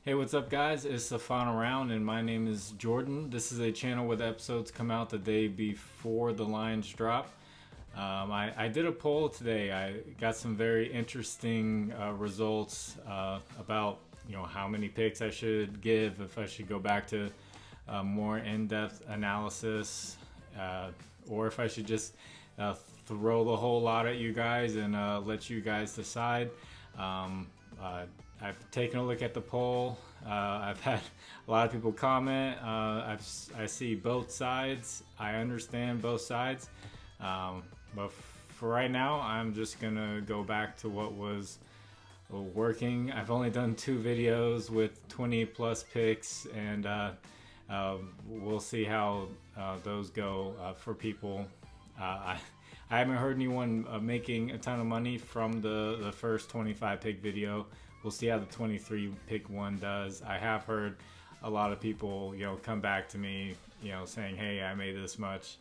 Hey, what's up, guys? It's the final round, and my name is Jordan. This is a channel where the episodes come out the day before the lines drop. I did a poll today. I got some very interesting results about how many picks I should give, if I should go back to more in-depth analysis, or if I should just throw the whole lot at you guys and let you guys decide. I've taken a look at the poll. I've had a lot of people comment. I see both sides. I understand both sides. But for right now, I'm just going to go back to what was working. I've only done 2 videos with 20 plus picks, and we'll see how those go for people. I haven't heard anyone making a ton of money from the first 25 pick video. We'll see how the 23 pick one does. I have heard a lot of people, come back to me, saying, "Hey, I made this much.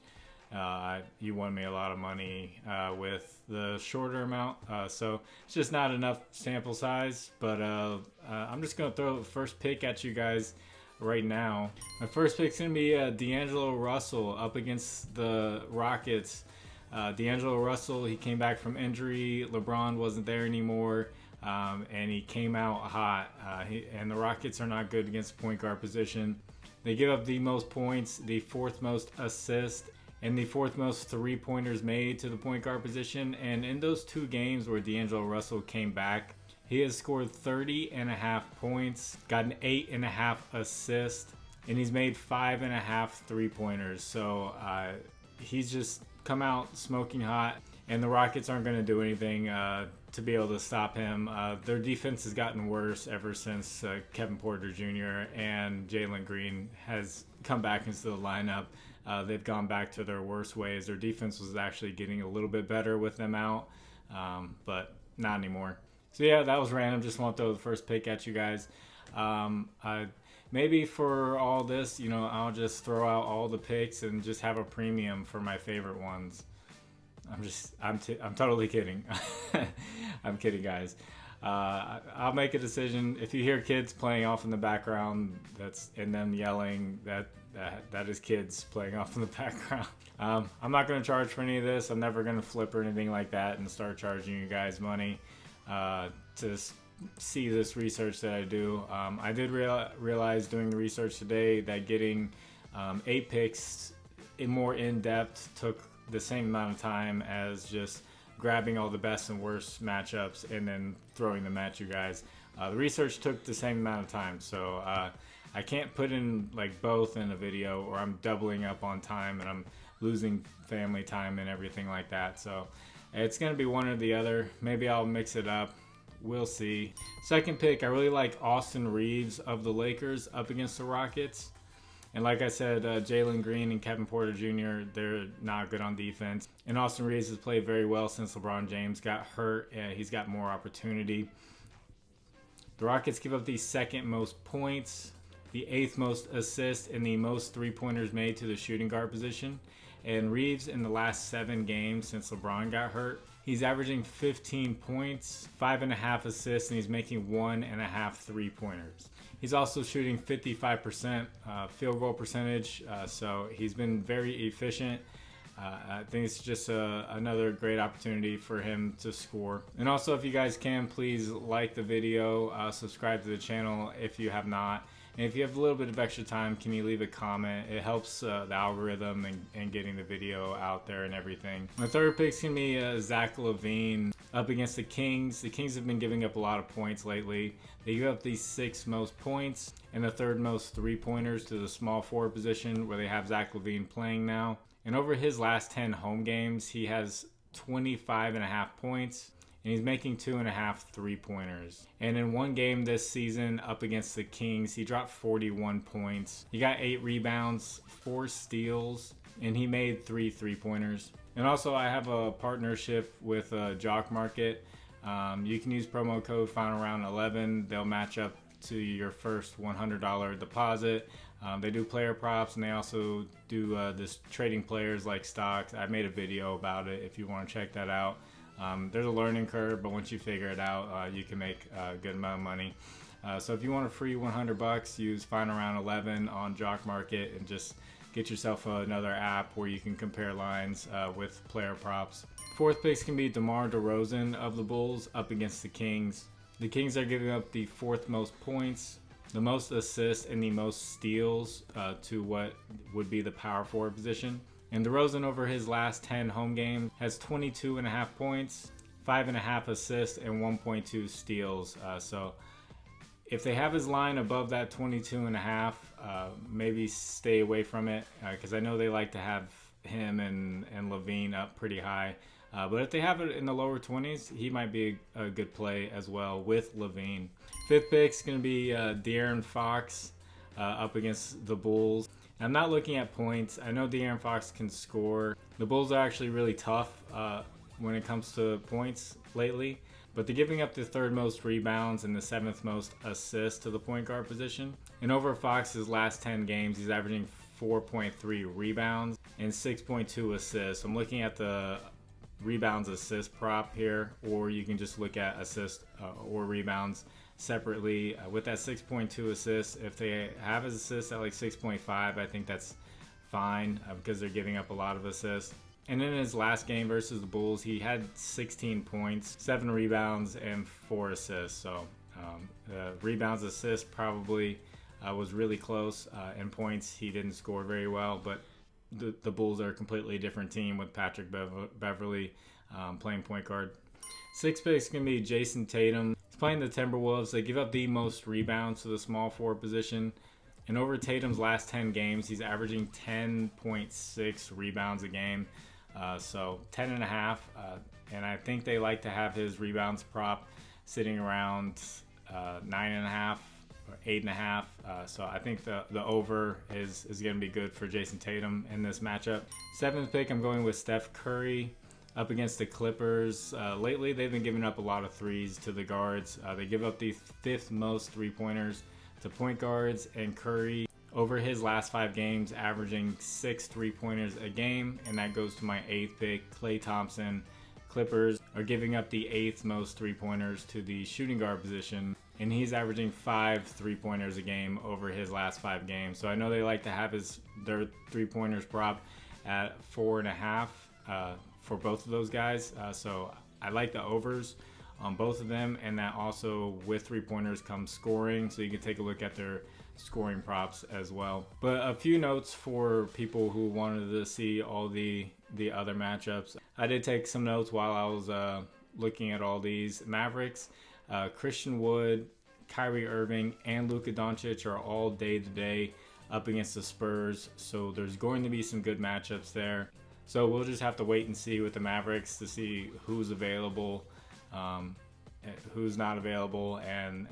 You won me a lot of money with the shorter amount." So it's just not enough sample size. But I'm just gonna throw the first pick at you guys right now. My first pick's gonna be D'Angelo Russell up against the Rockets. D'Angelo Russell, he came back from injury. LeBron wasn't there anymore. And he came out hot. And the Rockets are not good against the point guard position. They give up the most points, the 4th most assists, and the 4th most 3-pointers made to the point guard position. And in those 2 games where D'Angelo Russell came back, he has scored 30.5 points, got an 8.5 assist, and he's made 5.5 3-pointers. So he's just come out smoking hot, and the Rockets aren't going to do anything to be able to stop him. Their defense has gotten worse ever since Kevin Porter Jr. and Jalen Green has come back into the lineup. They've gone back to their worst ways. Their defense was actually getting a little bit better with them out, but not anymore. So yeah, that was random. Just want to throw the first pick at you guys. Maybe for all this, I'll just throw out all the picks and just have a premium for my favorite ones. I'm totally kidding. I'm kidding, guys. I'll make a decision. If you hear kids playing off in the background, and them yelling, that is kids playing off in the background. I'm not going to charge for any of this. I'm never going to flip or anything like that and start charging you guys money to see this research that I do. I did realize doing the research today that getting 8 picks more in depth took the same amount of time as just grabbing all the best and worst matchups and then throwing them at you guys. The research took the same amount of time, so I can't put in both in a video, or I'm doubling up on time and I'm losing family time and everything like that. So it's gonna be one or the other. Maybe I'll mix it up. We'll see. Second pick, I really like Austin Reaves of the Lakers up against the Rockets. And like I said, Jalen Green and Kevin Porter Jr., they're not good on defense. And Austin Reaves has played very well since LeBron James got hurt. He's got more opportunity. The Rockets give up the 2nd most points, the 8th most assists, and the most 3-pointers made to the shooting guard position. And Reaves, in the last 7 games since LeBron got hurt, he's averaging 15 points, 5.5 assists, and he's making 1.5 3-pointers. He's also shooting 55% field goal percentage, so he's been very efficient. I think it's just another great opportunity for him to score. And also, if you guys can, please like the video, subscribe to the channel if you have not. And if you have a little bit of extra time, can you leave a comment? It helps the algorithm and getting the video out there and everything. My third pick's gonna be Zach LaVine up against the Kings. The Kings have been giving up a lot of points lately. They give up the 6th most points and the 3rd most 3-pointers to the small forward position, where they have Zach LaVine playing now. And over his last 10 home games, he has 25.5 points. And he's making 2.5 3-pointers. And in one game this season up against the Kings, he dropped 41 points. He got 8 rebounds, 4 steals, and he made 3 3-pointers. And also, I have a partnership with Jock Market. You can use promo code FINALROUND11. They'll match up to your first $100 deposit. They do player props, and they also do this trading players like stocks. I made a video about it if you want to check that out. There's a learning curve, but once you figure it out, you can make a good amount of money. So if you want a free $100, use Final Round 11 on Jock Market and just get yourself another app where you can compare lines with player props. Fourth picks can be DeMar DeRozan of the Bulls up against the Kings. The Kings are giving up the fourth most points, the most assists, and the most steals to what would be the power forward position. And DeRozan over his last 10 home games has 22.5 points, 5.5 assists, and 1.2 steals. So if they have his line above that 22.5, maybe stay away from it because I know they like to have him and LaVine up pretty high. But if they have it in the lower 20s, he might be a good play as well with LaVine. Fifth pick's going to be De'Aaron Fox up against the Bulls. I'm not looking at points. I know De'Aaron Fox can score. The Bulls are actually really tough when it comes to points lately, but they're giving up the third most rebounds and the seventh most assists to the point guard position. And over Fox's last 10 games, he's averaging 4.3 rebounds and 6.2 assists. I'm looking at the rebounds assist prop here, or you can just look at assists or rebounds separately. With that 6.2 assists, if they have his assists at like 6.5, I think that's fine because they're giving up a lot of assists. And in his last game versus the Bulls, he had 16 points, 7 rebounds, and 4 assists. So rebounds, assists probably was really close. In points, he didn't score very well, but the Bulls are a completely different team with Patrick Beverley playing point guard. Sixth pick is going to be Jayson Tatum. He's playing the Timberwolves. They give up the most rebounds to the small forward position. And over Tatum's last 10 games, he's averaging 10.6 rebounds a game. So 10.5. And I think they like to have his rebounds prop sitting around 9.5 or 8.5. So I think the over is going to be good for Jayson Tatum in this matchup. Seventh pick, I'm going with Steph Curry up against the Clippers. Lately, they've been giving up a lot of threes to the guards. They give up the fifth most three-pointers to point guards, and Curry over his last 5 games averaging 6 three-pointers a game, and that goes to my 8th pick, Klay Thompson. Clippers are giving up the 8th most three-pointers to the shooting guard position, and he's averaging 5 three-pointers a game over his last 5 games. So I know they like to have their three-pointers prop at 4.5 for both of those guys. So I like the overs on both of them, and that also with three-pointers comes scoring, so you can take a look at their scoring props as well. But a few notes for people who wanted to see all the other matchups. I did take some notes while I was looking at all these. Mavericks, Christian Wood, Kyrie Irving, and Luka Doncic are all day-to-day up against the Spurs, so there's going to be some good matchups there. So we'll just have to wait and see with the Mavericks to see who's available, who's not available, and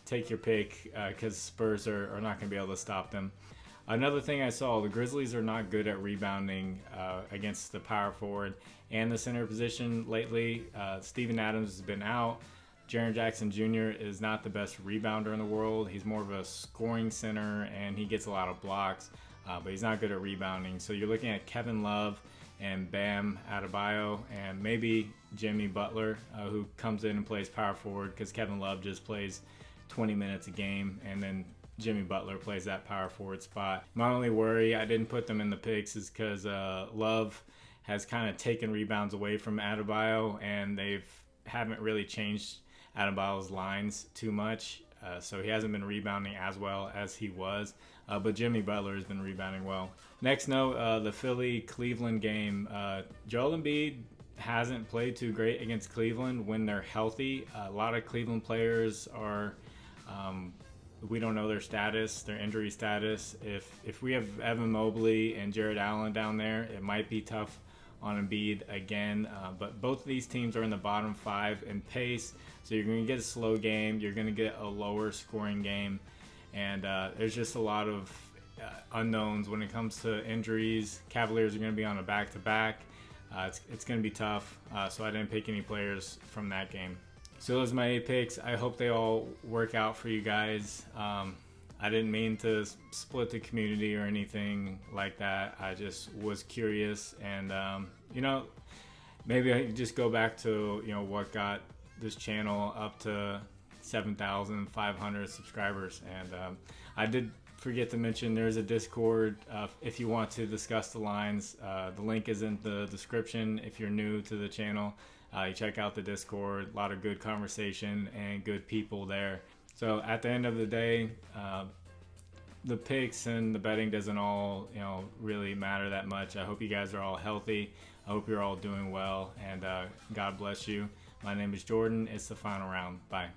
take your pick because Spurs are not going to be able to stop them. Another thing I saw, the Grizzlies are not good at rebounding against the power forward and the center position lately. Steven Adams has been out. Jaren Jackson Jr. is not the best rebounder in the world. He's more of a scoring center, and he gets a lot of blocks, but he's not good at rebounding. So you're looking at Kevin Love and Bam Adebayo, and maybe Jimmy Butler, who comes in and plays power forward because Kevin Love just plays 20 minutes a game, and then Jimmy Butler plays that power forward spot. My only worry, I didn't put them in the picks, is because Love has kind of taken rebounds away from Adebayo, and they haven't really changed Adebayo's lines too much. So he hasn't been rebounding as well as he was. But Jimmy Butler has been rebounding well. Next note, the Philly-Cleveland game. Joel Embiid hasn't played too great against Cleveland when they're healthy. A lot of Cleveland players are... we don't know their status, their injury status. If we have Evan Mobley and Jared Allen down there, it might be tough on Embiid again. But both of these teams are in the bottom 5 in pace, so you're going to get a slow game. You're going to get a lower scoring game, and there's just a lot of unknowns when it comes to injuries. Cavaliers are going to be on a back-to-back. It's going to be tough, so I didn't pick any players from that game. So those are my 8 picks. I hope they all work out for you guys. I didn't mean to split the community or anything like that. I just was curious, and maybe I just go back to what got this channel up to 7,500 subscribers. And I did forget to mention there's a Discord if you want to discuss the lines. The link is in the description. If you're new to the channel, you check out the Discord. A lot of good conversation and good people there. So at the end of the day, the picks and the betting doesn't all really matter that much. I hope you guys are all healthy. I hope you're all doing well, and God bless you. My name is Jordan. It's the final round. Bye.